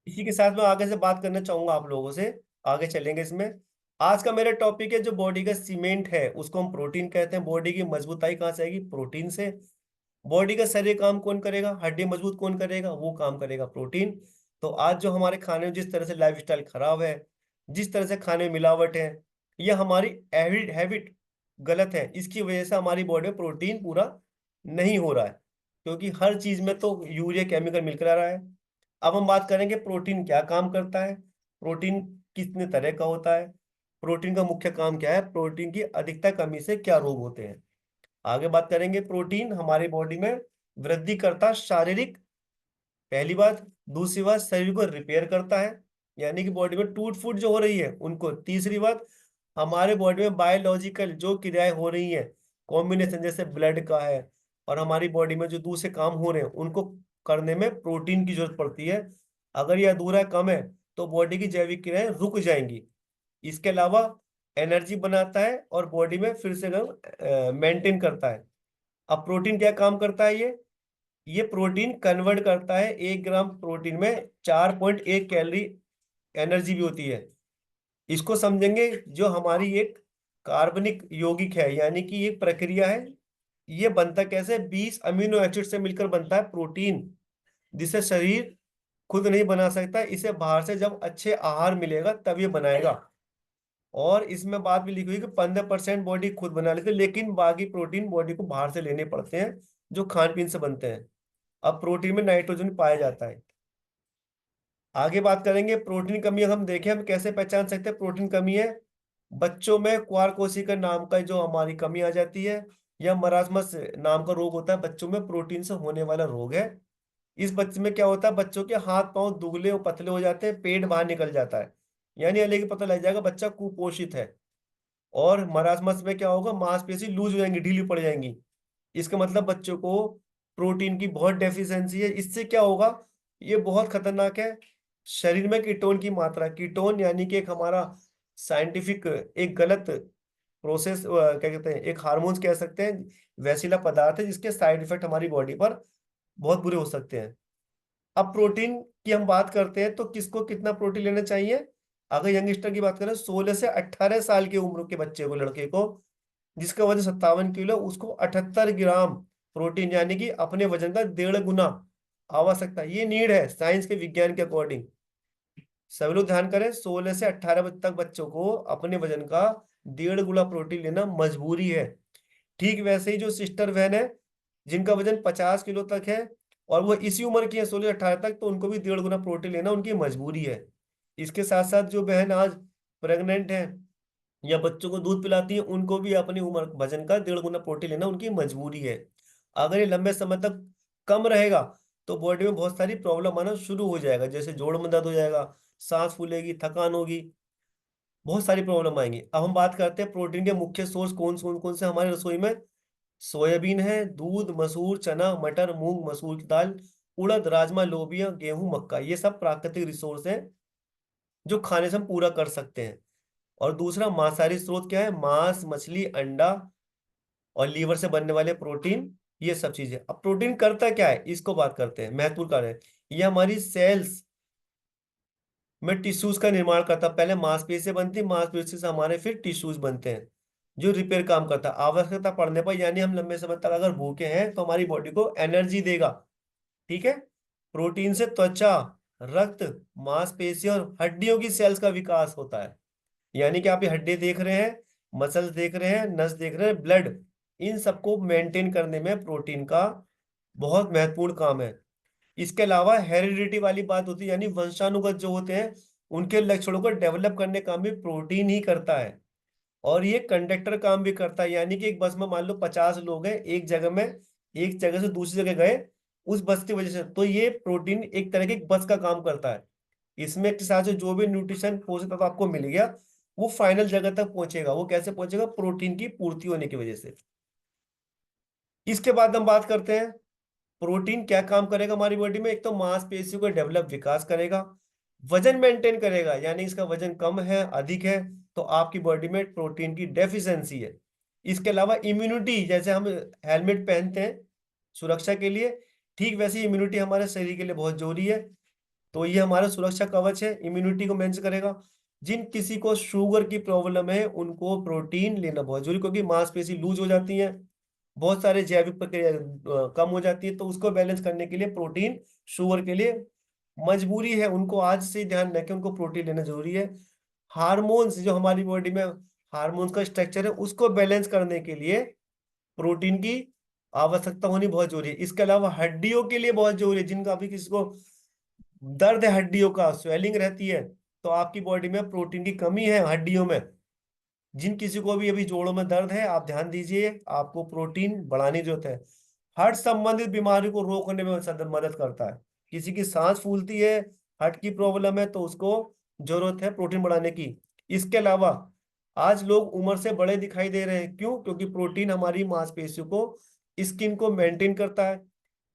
इसी के साथ मैं आगे से बात करना चाहूंगा आप लोगों से। आगे चलेंगे इसमें। आज का मेरा टॉपिक है जो बॉडी का सीमेंट है उसको हम प्रोटीन कहते हैं। बॉडी की मजबूताई कहाँ से आएगी? प्रोटीन से। बॉडी का शरीर काम कौन करेगा? हड्डी मजबूत कौन करेगा? वो काम करेगा प्रोटीन। तो आज जो हमारे खाने में जिस तरह से लाइफस्टाइल खराब है, जिस तरह से खाने में मिलावट है, यह हमारी हैबिट हैबिट गलत है। इसकी वजह से हमारी बॉडी में प्रोटीन पूरा नहीं हो रहा है, क्योंकि हर चीज में तो यूरिया केमिकल मिलकर आ रहा है। अब हम बात करेंगे प्रोटीन क्या काम करता है, प्रोटीन कितने तरह का होता है, प्रोटीन का मुख्य काम क्या है, प्रोटीन की अधिकता कमी से क्या रोग होते हैं। आगे बात करेंगे। प्रोटीन हमारी बॉडी में वृद्धि करता शारीरिक, पहली बात। दूसरी बात, शरीर को रिपेयर करता है, यानी कि बॉडी में टूट फूट जो हो रही है उनको। तीसरी बात, हमारे बॉडी में बायोलॉजिकल जो क्रियाएं हो रही हैं, कॉम्बिनेशन जैसे ब्लड का है और हमारी बॉडी में जो दूसरे काम हो रहे हैं उनको करने में प्रोटीन की जरूरत पड़ती है। अगर यह अधूरा कम है तो बॉडी की जैविक क्रियाएं रुक जाएंगी। इसके अलावा एनर्जी बनाता है और बॉडी में फिर से मेंटेन करता है। अब प्रोटीन क्या काम करता है? ये प्रोटीन कन्वर्ट करता है 1 ग्राम प्रोटीन में 4.1 कैलोरी एनर्जी भी होती है। इसको समझेंगे। जो हमारी एक कार्बनिक यौगिक है, यानी कि एक प्रक्रिया है। ये बनता कैसे? 20 अमीनो एसिड से मिलकर बनता है प्रोटीन, जिसे शरीर खुद नहीं बना सकता। इसे बाहर से जब अच्छे आहार मिलेगा तब ये बनाएगा। और इसमें बात भी लिखी हुई कि 15% बॉडी खुद बना लेती है, लेकिन बाकी प्रोटीन बॉडी को बाहर से लेने पड़ते हैं जो खान पीन से बनते हैं। अब प्रोटीन में नाइट्रोजन पाया जाता है। आगे बात करेंगे प्रोटीन कमी। हम देखें हम कैसे पहचान सकते हैं प्रोटीन कमी है। बच्चों में क्वारकोशिका नाम का जो हमारी कमी आ जाती है, या मरासमस नाम का रोग होता है, बच्चों में प्रोटीन से होने वाला रोग है। इस बच्चे में क्या होता है? बच्चों के हाथ पांव दुबले और पतले हो जाते हैं, पेट बाहर निकल जाता है, यानी अलग पता लग जाएगा बच्चा कुपोषित है। और मरासमस में क्या होगा? मांसपेशी लूज हो जाएंगी, ढीली पड़ जाएंगी। इसका मतलब बच्चों को प्रोटीन की बहुत डेफिशिएंसी है। इससे क्या होगा? ये बहुत खतरनाक है। शरीर में कीटोन की मात्रा, कीटोन यानी कि एक हमारा साइंटिफिक एक गलत प्रोसेस, क्या कहते हैं, एक हार्मोन्स कह सकते हैं, वैसीला पदार्थ है जिसके साइड इफेक्ट हमारी बॉडी पर बहुत बुरे हो सकते हैं। अब प्रोटीन की हम बात करते हैं तो किसको कितना प्रोटीन लेना चाहिए? अगर यंगस्टर की बात करें, 16 से 18 साल की उम्र के बच्चे को, लड़के को, जिसका वजन 57 किलो, उसको 78 ग्राम प्रोटीन, यानी कि अपने वजन का 1.5 गुना आवश्यकता। ये नीड है साइंस के, विज्ञान के अकॉर्डिंग। सभी लोग ध्यान करें, 16 से 18 तक बच्चों को अपने वजन का 1.5 गुना प्रोटीन लेना मजबूरी है। ठीक वैसे ही जो सिस्टर बहन है, जिनका वजन 50 किलो तक है और वो इसी उम्र की है, 16 से 18 तक, तो उनको भी 1.5 गुना प्रोटीन लेना उनकी मजबूरी है। इसके साथ साथ जो बहन आज प्रेग्नेंट है या बच्चों को दूध पिलाती है, उनको भी अपनी उम्र वजन का 1.5 गुना प्रोटीन लेना उनकी मजबूरी है। अगर ये लंबे समय तक कम रहेगा तो बॉडी में बहुत सारी प्रॉब्लम आना शुरू हो जाएगा, जैसे जोड़ में दर्द हो जाएगा, सांस फूलेगी, थकान होगी, बहुत सारी प्रॉब्लम आएंगी। अब हम बात करते हैं प्रोटीन के मुख्य सोर्स कौन से हमारे रसोई में। सोयाबीन है, दूध, मसूर, चना, मटर, मूंग, मसूर की दाल, उड़द, राजमा, लोबिया, गेहूं, मक्का, ये सब प्राकृतिक रिसोर्स हैं जो खाने से हम पूरा कर सकते हैं। और दूसरा मांसाहारी स्रोत क्या है? मांस, मछली, अंडा और लीवर से बनने वाले प्रोटीन, ये सब चीजें। अब प्रोटीन करता क्या है, इसको बात करते हैं। महत्वपूर्ण कार्य है, ये हमारी सेल्स में टिश्यूज का निर्माण करता है। पहले मांसपेशी से बनती, मांसपेशी से हमारे फिर टिश्यूज बनते हैं, जो रिपेयर काम करता है आवश्यकता पड़ने पर। यानी हम लंबे समय तक अगर भूखे हैं तो हमारी बॉडी को एनर्जी देगा। ठीक है। प्रोटीन से त्वचा, रक्त, मांसपेशी और हड्डियों की सेल्स का विकास होता है। यानी कि आप ये हड्डी देख रहे हैं, मसल्स देख रहे हैं, नस देख रहे हैं, ब्लड, इन सबको मेंटेन करने में प्रोटीन का बहुत महत्वपूर्ण काम है। इसके अलावा हेरिडिटी वाली बात होती है, यानी वंशानुगत जो होते हैं उनके लक्षणों को डेवलप करने का काम भी प्रोटीन ही करता है। और ये कंडक्टर काम भी करता है, यानी कि एक बस में मान लो 50 लोग हैं, एक जगह में, एक जगह से दूसरी जगह गए उस बस की वजह से, तो ये प्रोटीन एक तरह की एक बस का काम करता है। इसमें के साथ जो भी न्यूट्रिशन पोषक तत्व आपको मिल गया वो फाइनल जगह तक पहुंचेगा। वो कैसे पहुंचेगा? प्रोटीन की पूर्ति होने की वजह से। इसके बाद हम बात करते हैं प्रोटीन क्या काम करेगा हमारी बॉडी में। एक तो मांसपेशियों का डेवलप विकास करेगा, वजन मेंटेन करेगा, यानी इसका वजन कम है, अधिक है, तो आपकी बॉडी में प्रोटीन की डेफिशिएंसी है। इसके अलावा इम्यूनिटी, जैसे हम हेलमेट पहनते हैं सुरक्षा के लिए, ठीक वैसे इम्यूनिटी हमारे शरीर के लिए बहुत जरूरी है। तो ये हमारा सुरक्षा कवच है, इम्यूनिटी को मेंटेन करेगा। जिन किसी को शुगर की प्रॉब्लम है उनको प्रोटीन लेना बहुत जरूरी, क्योंकि मांसपेशी लूज हो जाती है, बहुत सारे जैविक प्रक्रिया कम हो जाती है, तो उसको बैलेंस करने के लिए प्रोटीन शुगर के लिए मजबूरी है, उनको आज से ही ध्यान रखें, उनको प्रोटीन लेना जरूरी है। हार्मोन्स जो हमारी बॉडी में हार्मोन्स का स्ट्रक्चर है उसको बैलेंस करने के लिए प्रोटीन की आवश्यकता होनी बहुत जरूरी है। इसके अलावा हड्डियों के लिए बहुत जरूरी है, जिनका भी किसी को दर्द है, हड्डियों का स्वेलिंग रहती है, तो आपकी बॉडी में प्रोटीन की कमी है हड्डियों में। जिन किसी को भी अभी जोड़ों में दर्द है, आप ध्यान दीजिए, आपको प्रोटीन बढ़ाने की जरूरत है। हार्ट संबंधित बीमारी को रोकने में मदद करता है। किसी की सांस फूलती है, हार्ट की प्रॉब्लम है, तो उसको जरूरत है प्रोटीन बढ़ाने की। इसके अलावा आज लोग उम्र से बड़े दिखाई दे रहे हैं, क्यों? क्योंकि प्रोटीन हमारी मांसपेशियों को, स्किन को मेंटेन करता है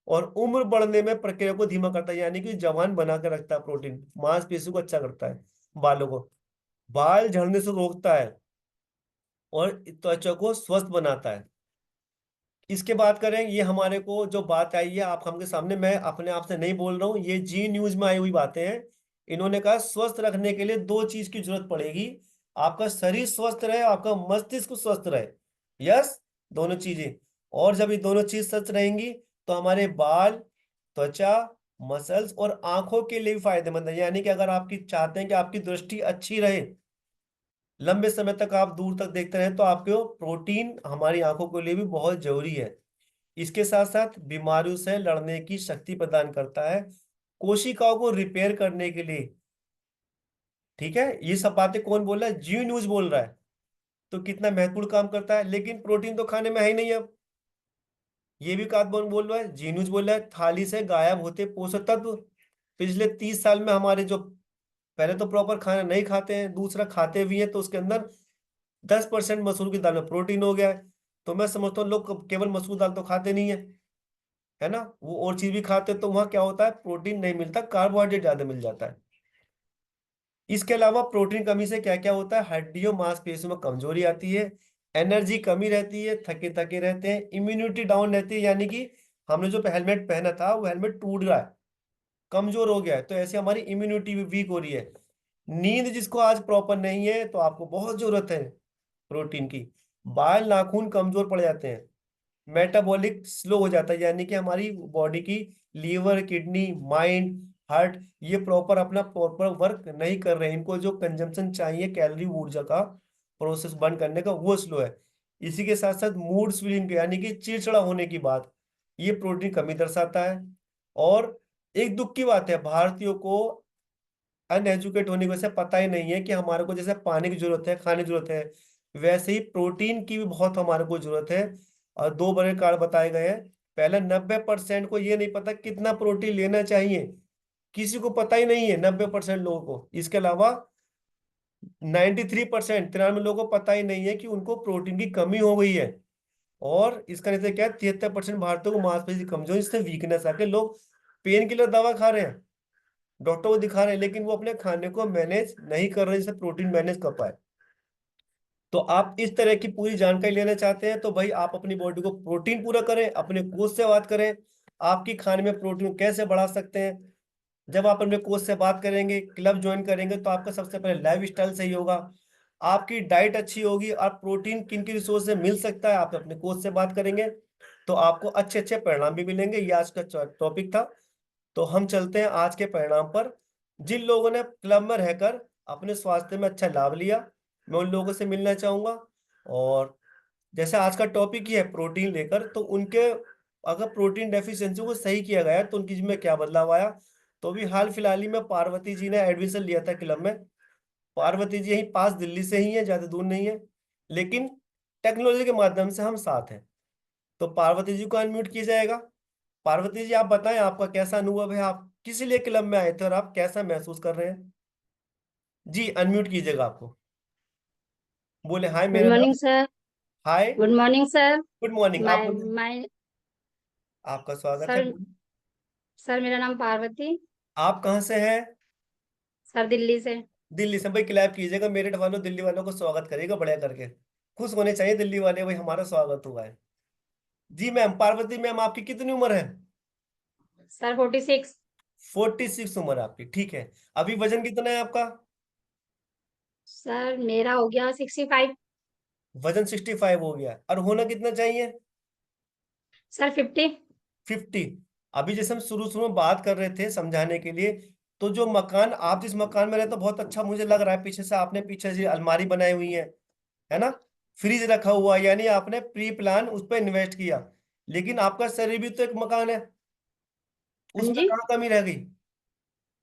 और उम्र बढ़ने में प्रक्रिया को धीमा करता है, यानी कि जवान बना कर रखता है। प्रोटीन मांसपेशियों को अच्छा करता है, बालों को, बाल झड़ने से रोकता है और त्वचा को स्वस्थ बनाता है। इसके बात करें, ये हमारे को जो बात आई है आप हमके सामने, मैं अपने आप से नहीं बोल रहा हूँ, ये जी न्यूज में आई हुई बातें हैं। इन्होंने कहा स्वस्थ रखने के लिए दो चीज की जरूरत पड़ेगी, आपका शरीर स्वस्थ रहे, आपका मस्तिष्क स्वस्थ रहे। यस, दोनों चीजें। और जब ये दोनों चीज स्वस्थ रहेंगी तो हमारे बाल, त्वचा, मसल्स और आंखों के लिए भी फायदेमंद है। यानी कि अगर आपकी चाहते हैं कि आपकी दृष्टि अच्छी रहे, लंबे समय तक आप दूर तक देखते रहें, तो आपको प्रोटीन हमारी आंखों के लिए भी बहुत जरूरी है। इसके साथ साथ बीमारियों से लड़ने की शक्ति प्रदान करता है, कोशिकाओं को रिपेयर करने के लिए। ठीक है, ये सब बातें कौन बोल रहा है? जी न्यूज बोल रहा है। तो कितना महत्वपूर्ण काम करता है, लेकिन प्रोटीन तो खाने में है ही नहीं अब। ये भी बात कौन बोल रहा है? जी न्यूज बोल रहा है, थाली से गायब होते पोषक तत्व। पिछले 30 साल में हमारे जो, पहले तो प्रॉपर खाना नहीं खाते हैं, दूसरा खाते भी हैं तो उसके अंदर 10% मसूर की दाल में प्रोटीन हो गया है। तो मैं समझता हूँ लोग केवल मसूर दाल तो खाते नहीं है, है ना, वो और चीज भी खाते हैं, तो वहां क्या होता है, प्रोटीन नहीं मिलता, कार्बोहाइड्रेट ज्यादा मिल जाता है। इसके अलावा प्रोटीन कमी से क्या क्या होता है, हड्डियों मांसपेशियों में कमजोरी आती है, एनर्जी कमी रहती है, थके थके रहते हैं, इम्यूनिटी डाउन रहती है, यानी कि हमने जो हेलमेट पहना था वो हेलमेट टूट रहा है, कमजोर हो गया है, तो ऐसे हमारी इम्यूनिटी भी वीक हो रही है। नींद जिसको आज प्रॉपर नहीं है, तो आपको बहुत जरूरत है प्रोटीन की। बाल नाखून कमजोर पड़ जाते हैं, मेटाबॉलिक स्लो हो जाता है, यानी कि हमारी बॉडी की लीवर, किडनी, माइंड, हार्ट, ये प्रॉपर अपना प्रॉपर वर्क नहीं कर रहे हैं, इनको जो कंजम्पशन चाहिए कैलोरी, ऊर्जा का प्रोसेस बर्न करने का, वो स्लो है। इसी के साथ साथ मूड स्विंग, यानी कि चिड़चिड़ा होने की बात, ये प्रोटीन कमी दर्शाता है। और एक दुख की बात है, भारतीयों को अनएजुकेट होने की वजह से पता ही नहीं है कि हमारे को जैसे पानी की जरूरत है, खाने की जरूरत है, वैसे ही प्रोटीन की भी बहुत हमारे को जरूरत है। और दो बड़े कारण बताए गए हैं। पहले 90% को ये नहीं पता कितना प्रोटीन लेना चाहिए, किसी को पता ही नहीं है 90% लोगों को। इसके अलावा 93%, 93 लोगों को पता ही नहीं है कि उनको प्रोटीन की कमी हो गई है। और इसका नतीजा क्या है, 73% भारतीयों को मांसपेशी कमजोरी से वीकनेस आके लोग पेन किलर दवा खा रहे हैं, डॉक्टर को दिखा रहे हैं, लेकिन वो अपने खाने को मैनेज नहीं कर रहे, जिससे प्रोटीन मैनेज कर पाए। तो आप इस तरह की पूरी जानकारी लेना चाहते हैं, तो भाई आप अपनी बॉडी को प्रोटीन पूरा करें, अपने कोच से बात करें, आपकी खाने में प्रोटीन कैसे बढ़ा सकते हैं। जब आप अपने कोच से बात करेंगे, क्लब ज्वाइन करेंगे, तो आपका सबसे पहले लाइफ स्टाइल सही होगा, आपकी डाइट अच्छी होगी, और प्रोटीन किन किन रिसोर्स से मिल सकता है आप अपने कोच से बात करेंगे, तो आपको अच्छे अच्छे परिणाम भी मिलेंगे। ये आज का टॉपिक था। तो हम चलते हैं आज के परिणाम पर। जिन लोगों ने क्लब में रहकर अपने स्वास्थ्य में अच्छा लाभ लिया, मैं उन लोगों से मिलना चाहूंगा। और जैसे आज का टॉपिक ही है प्रोटीन लेकर, तो उनके अगर प्रोटीन डेफिशिएंसी को सही किया गया तो उनकी जिसमें क्या बदलाव आया। तो अभी हाल फिलहाल ही में पार्वती जी ने एडमिशन लिया था क्लब में। पार्वती जी यहीं पास दिल्ली से ही है, ज्यादा दूर नहीं है, लेकिन टेक्नोलॉजी के माध्यम से हम साथ हैं। तो पार्वती जी को अनम्यूट किया जाएगा। पार्वती जी, आप बताएं आपका कैसा अनुभव है, आप किस लिए क्लब में आए थे और आप कैसा महसूस कर रहे हैं? जी, अनम्यूट कीजिएगा आपको, बोले हाय गुड मेरा नाम। Morning sir. Hi. Good morning sir. Good morning, आप मैं बोले। मैं आपका स्वागत है, सर। बोलिए। सर मेरा नाम पार्वती। आप कहाँ से हैं? सर दिल्ली से। दिल्ली से। भाई क्लैप कीजिएगा, मेरठ वालों दिल्ली वालों को स्वागत करिएगा बढ़िया करके, खुश होने चाहिए दिल्ली वाले, भाई हमारा स्वागत हुआ है। जी मैम, पार्वती मैम आपकी कितनी उम्र है? सर 46। 46 उम्र आपकी, ठीक है। अभी वजन कितना है आपका? सर मेरा हो गया 65। वजन 65 हो गया, और होना कितना चाहिए? सर 50। 50। अभी जैसे हम शुरू शुरू में बात कर रहे थे समझाने के लिए, तो जो मकान, आप जिस मकान में रहते हो बहुत अच्छा मुझे लग रहा है, पीछे से आपने पीछे से अलमारी बनाई हुई है ना, फ्रिज रखा हुआ है, यानी आपने प्री प्लान उस पर इन्वेस्ट किया। लेकिन आपका शरीर भी तो एक मकान है, हाँ उसमें जी कहाँ कमी रह गई?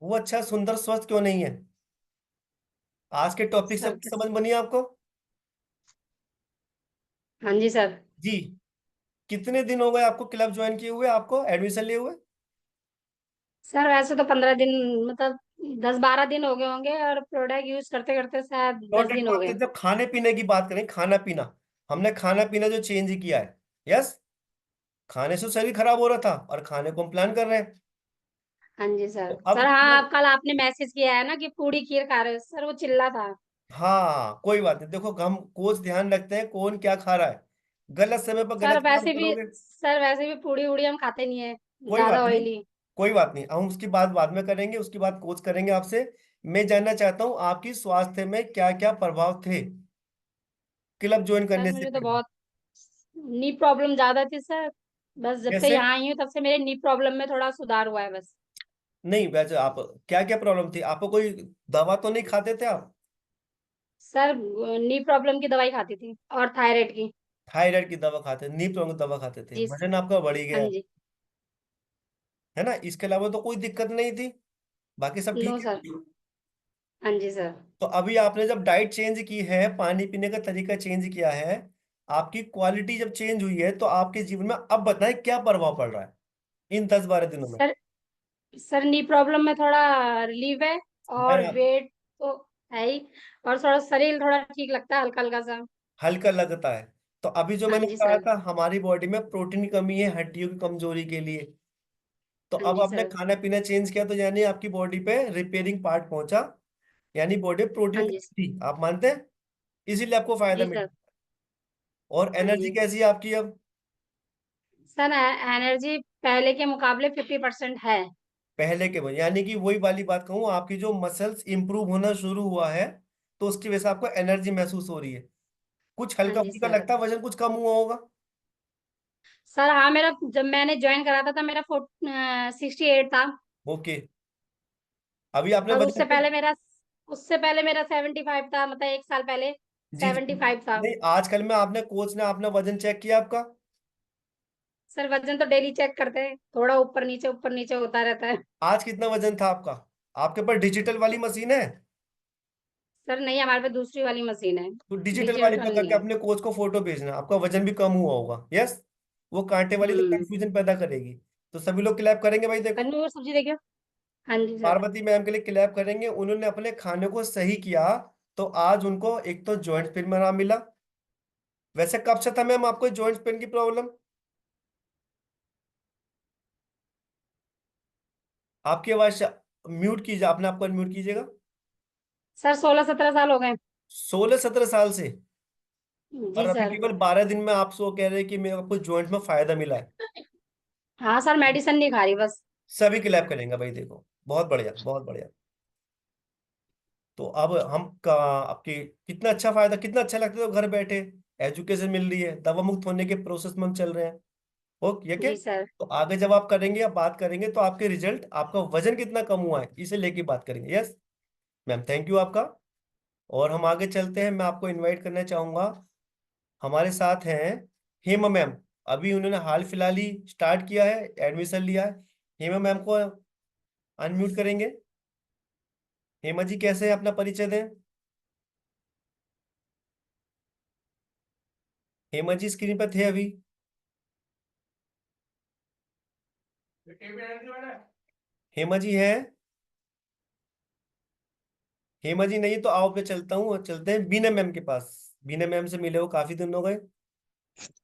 वो अच्छा सुंदर स्वस्थ क्यों नहीं है? आज के टॉपिक से सर। समझ बनी आपको? हाँ जी सर। जी। कितने दिन हो गए आपको क्लब ज्वाइन किए हुए, आपको एडमिशन लिए हुए? सर वैसे तो 15 दिन, मतलब 10-12 दिन हो गए होंगे, और प्रोडक्ट यूज करते करते शायद 10 दिन हो प्रोडक्ट गए। जब खाने पीने की बात करें, खाना पीना, हमने खाना पीना जो चेंज किया है, यस, खाने से शरीर खराब हो रहा था और खाने को हम प्लान कर रहे हैं। हाँ जी सर। तो अब सर हाँ, खाना, आप कल आपने मैसेज किया है ना कि पूड़ी खीर खा रहे हो, सर वो चिल्ला था। हाँ कोई बात नहीं, देखो हम कोच ध्यान रखते हैं कौन क्या खा रहा है, गलत समय पर सर गलत काम वैसे भी करोगे। सर वैसे भी पूड़ी उड़ी हम खाते नहीं है, कोई ज्यादा बात नहीं, ऑयली। कोई बात नहीं, हम उसकी बात बाद में करेंगे, उसकी बात कोच करेंगे आपसे। मैं जानना चाहता हूँ आपकी स्वास्थ्य में क्या क्या प्रभाव थे क्लब ज्वाइन सर करने से मुझे तो पहले? बहुत नी प्रॉब्लम ज्यादा थी सर। बस जब से कैसे? यहाँ आई हूँ तब से मेरे नी प्रॉब्लम में थोड़ा सुधार हुआ है बस। नहीं वैसे आप, क्या क्या प्रॉब्लम थी आपको? कोई दवा तो नहीं खाते थे आप? सर नी प्रॉब्लम की दवाई खाती थी, और थायराइड की। थायराइड की दवा खाते, नी प्रॉब्लम की दवा खाते थे, जी। वजन आपका बढ़ ही हाँ गया जी। है ना, इसके अलावा तो कोई दिक्कत नहीं थी, बाकी सब नो ठीक सर। है। हाँ जी सर। तो अभी आपने जब डाइट चेंज की है, पानी पीने का तरीका चेंज किया है, आपकी क्वालिटी जब चेंज हुई है, तो आपके जीवन में अब बताएं क्या प्रभाव पड़ रहा है इन 10-12 दिनों में? सर सर नी प्रॉब्लम में थोड़ा रिलीफ है, मैं, और वेट तो है ही, और थोड़ा शरीर थोड़ा ठीक लगता है, हल्का हल्का सा। हल्का लगता है। तो अभी जो हाँ मैंने जी कहा सर। था हमारी बॉडी में प्रोटीन की कमी है हड्डियों की कमजोरी के लिए, तो हाँ अब जी आपने सर। खाना पीना चेंज किया, तो यानी आपकी बॉडी पे रिपेयरिंग पार्ट पहुंचा, यानी बॉडी हाँ प्रोटीन जी। थी, आप मानते हैं? इसीलिए आपको फायदा जी मिल सर। रहा है। और हाँ एनर्जी जी कैसी है आपकी अब? सर। एनर्जी पहले के मुकाबले 50% है। पहले के यानी कि वही वाली बात कहूँ, आपकी जो मसल्स इंप्रूव होना शुरू हुआ है, तो उसकी वजह से आपको एनर्जी महसूस हो रही है। कुछ हाँ हल्का जी फुल्का सर। लगता है, वजन कुछ कम हुआ होगा? सर हाँ, मेरा जब मैंने ज्वाइन करा था मेरा 68 था। ओके। अभी आपने और वजन उससे पहले मेरा 75 था, मतलब 1 साल पहले जी 75 था। नहीं, आजकल में आपने कोच ने अपना वजन चेक किया आपका? सर वजन तो डेली चेक करते हैं, थोड़ा ऊपर नीचे होता रहता है। आज कितना वजन था आपका? आपके पास डिजिटल वाली मशीन है? सर नहीं, हमारे पे दूसरी वाली मशीन है। तो डिजिटल वाली पे डिजिटल नहीं करके है। अपने कोच को फोटो भेजना, आपका वजन भी कम हुआ होगा, यस। वो कांटे वाली तो हम्म। कंफ्यूजन पैदा करेगी। तो सभी लोग क्लैप करेंगे भाई, देखो। पन्नू और सब्जी देखियो। हाँ जी सर। पार्वती मैम के लिए क्लैप करेंगे, उन्होंने अपने खाने को सही किया, तो आज उनको एक तो जॉइंट पेन में आराम मिला। वैसे कब से था मैम आपको जॉइंट पेन की प्रॉब्लम? आपकी आवाज म्यूट कीजिए, आपने आपको अनम्यूट कीजिएगा। सर 16-17 साल हो गए। 16-17 साल से? और जी अभी सर। केवल 12 दिन में आप सो कह रहे हैं कि मेरे को जॉइंट में फायदा मिला है? हाँ सर, मेडिसिन नहीं खा रही बस। सभी क्लैप करेंगे भाई, देखो बहुत बढ़िया, बहुत बढ़िया। तो अब हम का आपकी कितना अच्छा फायदा, कितना अच्छा लगता है, तो घर बैठे एजुकेशन मिल रही है, दवा मुक्त होने के प्रोसेस में हम चल रहे हैं। ओके, ये क्या? जी सर। तो आगे जब आप करेंगे या बात करेंगे, तो आपके रिजल्ट, आपका वजन कितना कम हुआ है, इसे लेके बात करेंगे, यस। मैम थैंक यू आपका। और हम आगे चलते हैं, मैं आपको इनवाइट करना चाहूंगा, हमारे साथ हैं हेमा मैम। अभी उन्होंने हाल फिलहाल ही स्टार्ट किया है, एडमिशन लिया है। हेमा मैम को अनम्यूट करेंगे। हेमा जी कैसे हैं, अपना परिचय दें। हेमा जी स्क्रीन पर थे अभी? हेमा जी है? हेमा जी नहीं तो आओ, पे चलता हूँ, चलते हैं बीना मैम के पास। बीना मैम से मिले हो काफी दिन हो गए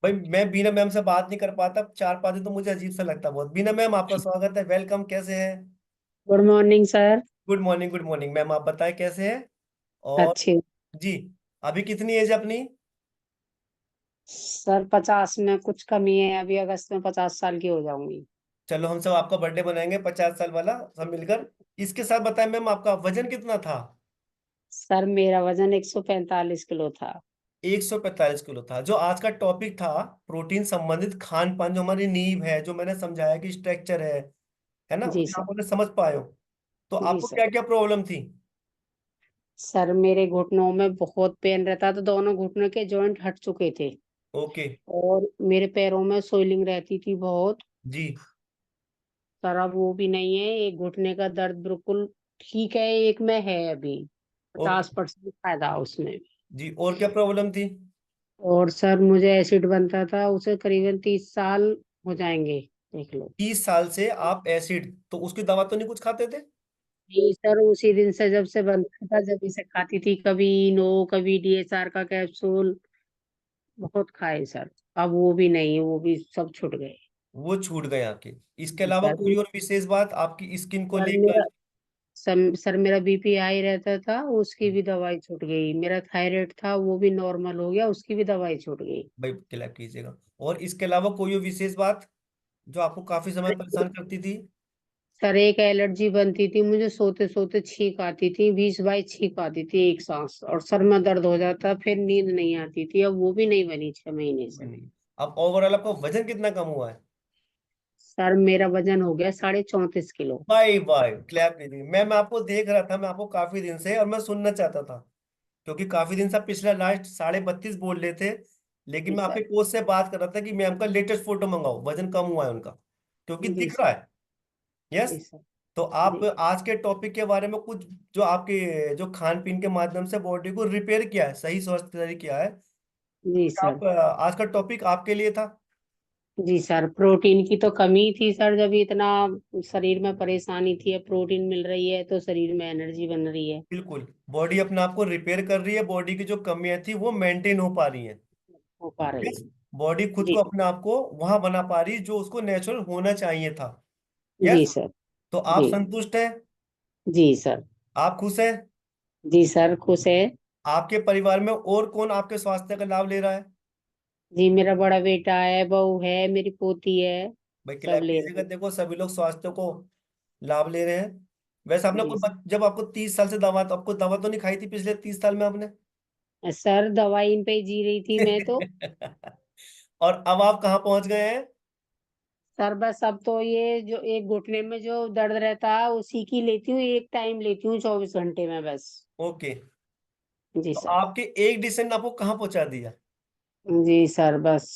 भाई, मैं बीना मैम से बात नहीं कर पाता 4-5 दिन, तो मुझे अजीब सा लगता बहुत। बीना मैम आपका स्वागत है, वेलकम, कैसे हैं? Good morning sir. Good morning, good morning ma'am, आप बताएं कैसे हैं? और अच्छी। जी, अभी कितनी एज है अपनी? सर 50 में कुछ कमी है, अभी अगस्त में 50 साल की हो जाऊंगी। चलो हम सब आपका बर्थडे बनाएंगे 50 साल वाला, सब मिलकर। इसके साथ बताएं मैम, आपका वजन कितना था? सर मेरा वजन 145 किलो था। 145 किलो था। जो आज का टॉपिक था, प्रोटीन संबंधित खान पान, जो हमारी नींव है, जो मैंने समझाया कि स्ट्रक्चर है ना, जी उसे सर। आप उन्हें समझ पाए हो। तो जी आपको सर। क्या क्या प्रॉब्लम थी? सर मेरे घुटनों में बहुत पेन रहता था, दोनों घुटनों के जॉइंट हट चुके थे। ओके। और मेरे पैरों में सोइलिंग रहती थी बहुत। जी। सर अब वो भी नहीं है, एक घुटने का दर्द बिल्कुल ठीक है, एक में है अभी ओके। 50% फायदा उसमें। जी, और क्या प्रॉब्लम थी? और सर मुझे एसिड बनता था, उसे करीबन 30 साल हो जाएंगे, देख लो। 30 साल से आप एसिड, तो उसकी दवा तो नहीं कुछ खाते थे? जी सर, उसी दिन से जब से बनता था, जब इसे खाती थी, कभी नो कभी डीएसआर का कैप्सूल बहुत खाए सर। अब वो भी नहीं, वो भी सब छूट गए। वो छूट गए आपके। इसके जी अलावा सर। कोई और विशेष बात आपकी स्किन को सर मेरा लेकर? सर मेरा बीपी हाई रहता था, उसकी भी दवाई छूट गई। मेरा थायराइड था, वो भी नॉर्मल हो गया, उसकी भी दवाई छूट गई। भाई क्लैप कीजिएगा। और इसके अलावा कोई और विशेष बात जो आपको काफी समय परेशान करती थी? सर एक एलर्जी बनती थी मुझे, सोते सोते छींक आती थी, 20 बार छींक आती थी एक सांस, और सर में दर्द हो जाता, फिर नींद नहीं आती थी। अब वो भी नहीं बनी 6 महीने से। नहीं। अब ओवरऑल आपका वजन कितना कम हुआ है? सर मेरा वजन हो गया 34.5 किलो। बाय बाय, क्लैप कीजिए। मैं आपको देख रहा था, मैं आपको काफी दिन से, और मैं सुनना चाहता था, क्योंकि काफी दिन से आप पिछला लास्ट 32.5 बोल रहे थे। लेकिन जी मैं आपके सर। कोच से बात कर रहा था कि मैम का लेटेस्ट फोटो मंगाओ, वजन कम हुआ है उनका, क्योंकि जी दिख रहा सर। है। यस। जी सर। तो आप जी। आज के टॉपिक के बारे में कुछ, जो आपके जो खान पीन के माध्यम से बॉडी को रिपेयर किया है, सही स्वस्थ तरीके किया है, जी कुछ सर। आप आज का टॉपिक आपके लिए था। जी सर, प्रोटीन की तो कमी थी सर, जब इतना शरीर में परेशानी थी। अब प्रोटीन मिल रही है तो शरीर में एनर्जी बन रही है। बिल्कुल, बॉडी अपने आप को रिपेयर कर रही है, बॉडी की जो कमियां थी वो मेंटेन हो पा रही हैं। हो पा रही यस। है। बॉडी खुद जी। को, अपने आप को वहां बना पा रही है जो उसको नेचुरल होना चाहिए था। जी यस। सर। तो आप जी। संतुष्ट हैं? जी सर। आप खुश हैं? जी सर खुश है। आपके परिवार में और कौन आपके स्वास्थ्य का लाभ ले रहा है? जी मेरा बड़ा बेटा है, बहू है, मेरी पोती है। भाई सब क्लैप ले कीजिएगा, रहे देखो सभी लोग स्वास्थ्य को लाभ ले रहे हैं। वैसे आपने हैं। जी कोई जब आपको 30 साल से दवा, तो आपको दवा तो नहीं खाई थी पिछले 30 साल में आपने? सर दवाई इन पे ही जी रही थी मैं तो। और अब आप कहाँ पहुंच गए हैं? सर बस अब तो ये जो एक घुटने में जो दर्द रहता है, उसी की लेती हूँ, एक टाइम लेती हूँ 24 घंटे में बस। ओके। जी तो सर। आपके एक डिसीजन ने आपको कहाँ पहुंचा दिया? जी सर बस।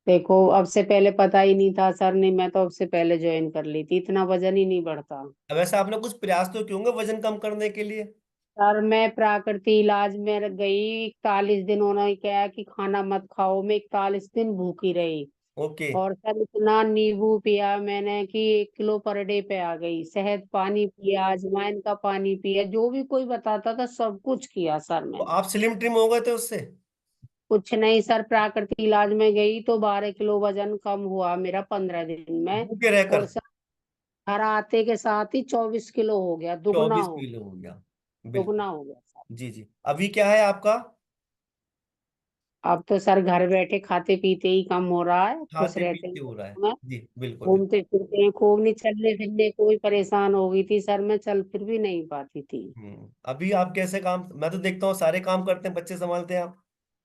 देखो अब से पहले पता ही नहीं था सर, नहीं मैं तो अब से पहले ज्वाइन कर ली थी, इतना वजन ही नहीं बढ़ता। वैसे आपने कुछ प्रयास तो किए होंगे वजन कम करने के लिए? सर मैं प्राकृतिक इलाज में गई, 41 दिन उन्होंने कहा कि खाना मत खाओ, मैं 41 दिन भूखी रही। ओके। और सर इतना नींबू पिया मैंने कि 1 किलो पर डे पे आ गई। शहद पानी पिया, अजवाइन का पानी पिया, जो भी कोई बताता था सब कुछ किया सर तो मैंने। आप स्लिम ट्रिम हो गए थे उससे? कुछ नहीं सर, प्राकृतिक इलाज में गई तो 12 किलो वजन कम हुआ मेरा 15 दिन में। भूखे रहकर? और सर घर आते के साथ ही 24 किलो हो गया, दुगना 24 हो किलो हो गया। दुगना बिल्कुल। हो गया सर। जी जी, अभी क्या है आपका? अब तो सर घर बैठे खाते पीते ही कम हो रहा है, खुश खाते रहते पीते हो रहा है? हैं। जी बिल्कुल बिल्कुल। घूमते फिरते हैं खूब, नहीं चलने फिरने कोई परेशान हो गई थी सर, मैं चल फिर भी नहीं पाती थी। अभी आप कैसे काम, मैं तो देखता हूँ सारे काम करते हैं, बच्चे संभालते हैं आप?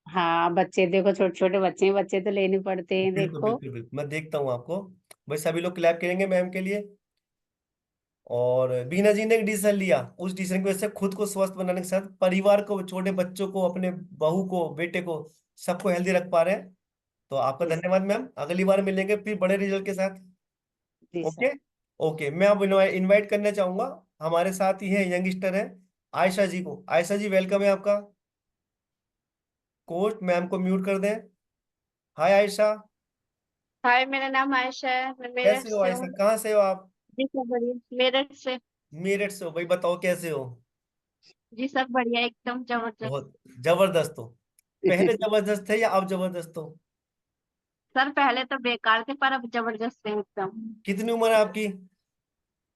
हाँ बच्चे देखो, छोटे छोटे बच्चे हैं, बच्चे तो लेने पड़ते हैं बिल्कुल देखो। बिल्कुल बिल्कुल, मैं देखता हूँ आपको। भाई सभी लोग क्लैप करेंगे मैम के लिए। और बीना जी ने एक डिसीजन लिया, उस डिसीजन की वजह से खुद को स्वस्थ बनाने के साथ परिवार को, छोटे बच्चों को, अपने बहू को, बेटे को, सबको हेल्दी रख पा रहे हैं। तो आपका जी सर। धन्यवाद मैम, अगली बार मिलेंगे फिर बड़े रिजल्ट के साथ। जी ओके। सर। ओके, मैं अब इनवाइट करना चाहूंगा, हमारे साथ ही है, यंगस्टर है, आयशा जी को। आयशा जी वेलकम है आपका। कोच मैम को म्यूट कर दें। हाय आयशा। हाय, मेरा नाम आयशा है, मैं मेरठ कैसे हो से आयशा, हूँ। कहाँ से हो आप? जी सब बढ़िया, मेरठ से। मेरठ से हो? भाई बताओ कैसे हो? जी सब बढ़िया, एकदम जबरदस्त। बहुत जबरदस्त हो। पहले जबरदस्त थे या अब जबरदस्त हो? सर पहले तो बेकार थे, पर अब जबरदस्त है एकदम। कितनी उम्र है आपकी?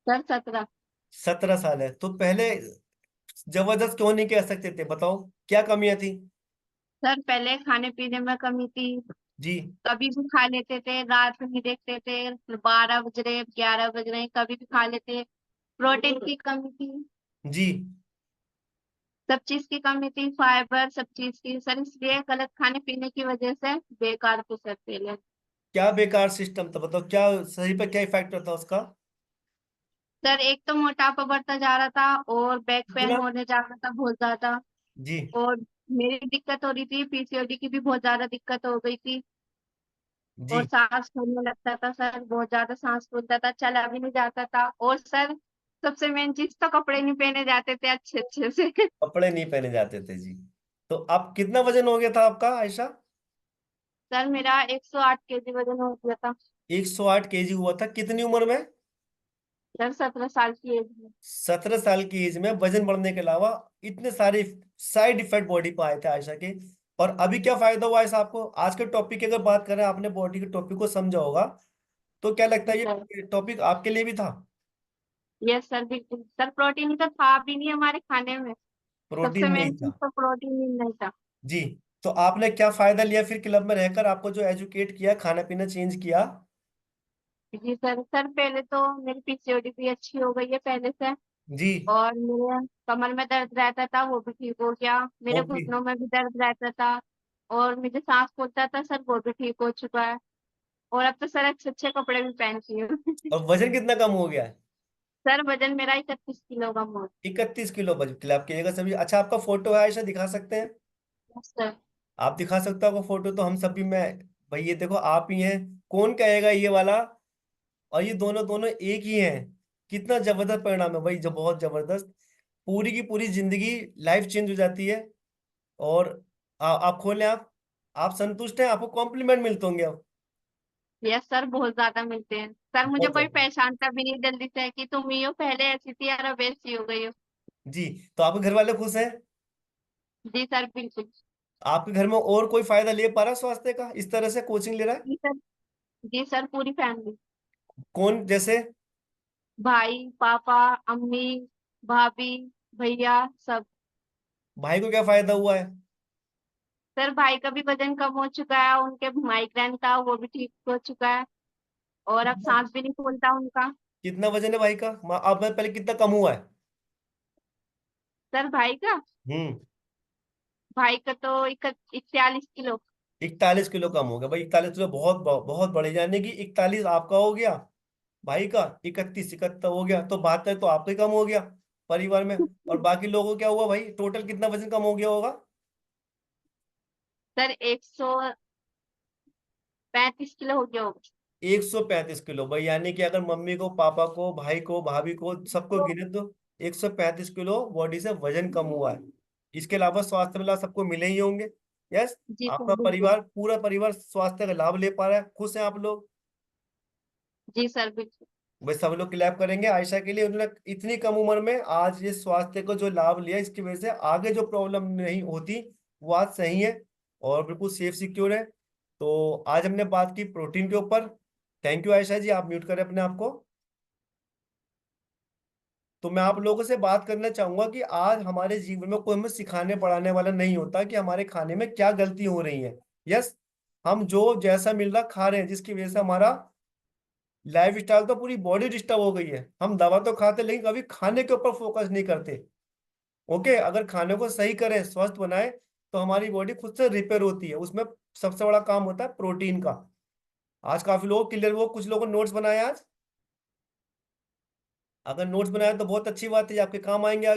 सर 17। 17 साल है, तो पहले जबरदस्त क्यों नहीं कह सकते थे, बताओ क्या कमियां थी? सर पहले खाने पीने में कमी थी, जी। कभी भी खा लेते थे, रात में भी देखते थे 12 बज रहे 11 बज रहे, कभी भी खा लेते। प्रोटीन की कमी थी, जी। सब चीज की कमी थी, फाइबर सब चीज की सर, इसलिए गलत खाने पीने की वजह से बेकार थे सर पहले। क्या बेकार सिस्टम था, बताओ क्या शरीर पे क्या इफेक्ट होता उसका? सर एक तो मोटापा बढ़ता जा रहा था, और बैक पेन कितना? होने जा रहा था बहुत ज्यादा। जी। और मेरी दिक्कत हो रही थी, पीसीओडी की भी बहुत ज्यादा दिक्कत हो गई थी। जी। और सांस फूलने लगता था सर, बहुत ज्यादा सांस फूलता था, चला भी नहीं जाता था। और सर सबसे मेन चीज तो कपड़े नहीं पहने जाते थे अच्छे अच्छे से। कपड़े नहीं पहने जाते थे जी। तो आप कितना वजन हो गया था आपका आयशा? सर मेरा 108 केजी वजन हो गया था। 108 केजी हुआ था कितनी उम्र में? सर 17 साल की एज में। 17 साल की एज में वजन बढ़ने के अलावा इतने सारे साइड इफेक्ट बॉडी पर आए थे आयशा के। और अभी क्या फायदा हुआ है आपको? आज के टॉपिक की अगर बात करें, आपने बॉडी के टॉपिक को समझा होगा, तो क्या लगता है सर ये टॉपिक आपके लिए भी था? यस सर, बिल्कुल सर, प्रोटीन तो था भी नहीं हमारे खाने में। सबसे प्रोटीन नहीं मेन चीज था। तो प्रोटीन ही नहीं था। जी। तो आपने क्या फायदा लिया फिर क्लब में रहकर? आपको जो एजुकेट किया, खाना पीना चेंज किया? जी सर, सर पहले तो मेरी पीसीओडी भी अच्छी हो गई है पहले से। जी। और मेरे कमर में दर्द रहता था, वो भी ठीक हो गया। मेरे ओके। घुटनों में भी दर्द रहता था, और मुझे सांस फूलता था सर, वो भी ठीक हो चुका है। और अब तो सर अच्छे अच्छे कपड़े भी पहनती हूँ। और वजन कितना कम हो गया है? सर वजन मेरा 31 किलो कम हो 31 किलो वजन क्लब कीजिएगा सभी। अच्छा, आपका फोटो है आयशा, दिखा सकते हैं? गया सर। आप दिखा सकते हो आपका फोटो? तो हम सभी मैं, भाई ये देखो आप ही हैं। कौन कहेगा ये वाला और ये दोनों दोनों एक ही हैं? कितना जबरदस्त परिणाम है भाई, जो बहुत जबरदस्त। पूरी की पूरी जिंदगी लाइफ चेंज हो जाती है। और आप खोलें, आप संतुष्ट हैं? आपको कॉम्प्लीमेंट मिलते होंगे अब? यस सर, बहुत ज्यादा मिलते हैं सर, मुझे बहुत कोई ज्यादा। पहचानता भी नहीं जल्दी से कि तुम ही हो, पहले ऐसी थी यार अब ऐसी हो गई हो। जी। तो आपके घर वाले खुश हैं? जी सर बिल्कुल। आपके घर में और कोई फायदा ले पा रहा है स्वास्थ्य का, इस तरह से कोचिंग ले रहा है? जी सर। जी सर, पूरी फैमिली। कौन जैसे? भाई पापा, अम्मी, भाभी, भैया सब। भाई को क्या फायदा हुआ है? सर भाई का भी वजन कम हो चुका है, उनके माइग्रेन था वो भी ठीक हो चुका है। और अब सांस भी नहीं फूलता उनका। कितना वजन है भाई का? आप में पहले कितना कम हुआ है? सर भाई का, हम्म। भाई का तो 41 किलो। 41 किलो कम हो गया भाई। 41 किलो बहुत बहुत बड़े, यानी कि 41 आपका हो गया, भाई का 31 71 हो गया, तो 72 तो आपका ही कम हो गया परिवार में। और बाकी लोगों को क्या हुआ भाई? टोटल कितना वजन कम हो गया होगा? सर 135 किलो हो गया होगा। 135 किलो भाई, यानी कि अगर मम्मी को, पापा को, भाई को, भाभी को, सबको गिने तो 135 किलो बॉडी से वजन कम हुआ है। इसके अलावा स्वास्थ्य में लाभ सबको मिले ही होंगे। यस। जी सर आपका बिल्कुल। परिवार, पूरा परिवार स्वास्थ्य का लाभ ले पा रहा है, खुश हैं आप लोग? जी सर बिल्कुल। भाई सब लोग क्लैप करेंगे आयशा के लिए। उन्होंने इतनी कम उम्र में आज ये स्वास्थ्य को जो लाभ लिया, इसकी वजह से आगे जो प्रॉब्लम नहीं होती वो आज सही है और बिल्कुल सेफ सिक्योर है। तो आज हमने बात की प्रोटीन के ऊपर। थैंक यू आयशा जी, आप म्यूट करें अपने आप को। तो मैं आप लोगों से बात करना चाहूंगा कि आज हमारे जीवन में कोई हमें सिखाने पढ़ाने वाला नहीं होता कि हमारे खाने में क्या गलती हो रही है। यस। हम जो जैसा मिल रहा खा रहे हैं, जिसकी वजह से हमारा लाइफ स्टाइल, तो पूरी बॉडी डिस्टर्ब हो गई है। हम दवा तो खाते लेकिन कभी खाने के ऊपर फोकस नहीं करते। ओके, अगर खाने को सही करें, स्वस्थ बनाए, तो हमारी बॉडी खुद से रिपेयर होती है। उसमें सबसे बड़ा काम होता है प्रोटीन का। आज काफी लोग क्लियर, वो कुछ लोगों ने नोट्स बनाए आज। अगर नोट्स बनाए तो बहुत अच्छी बात है, ये आपके काम आएंगे आगे।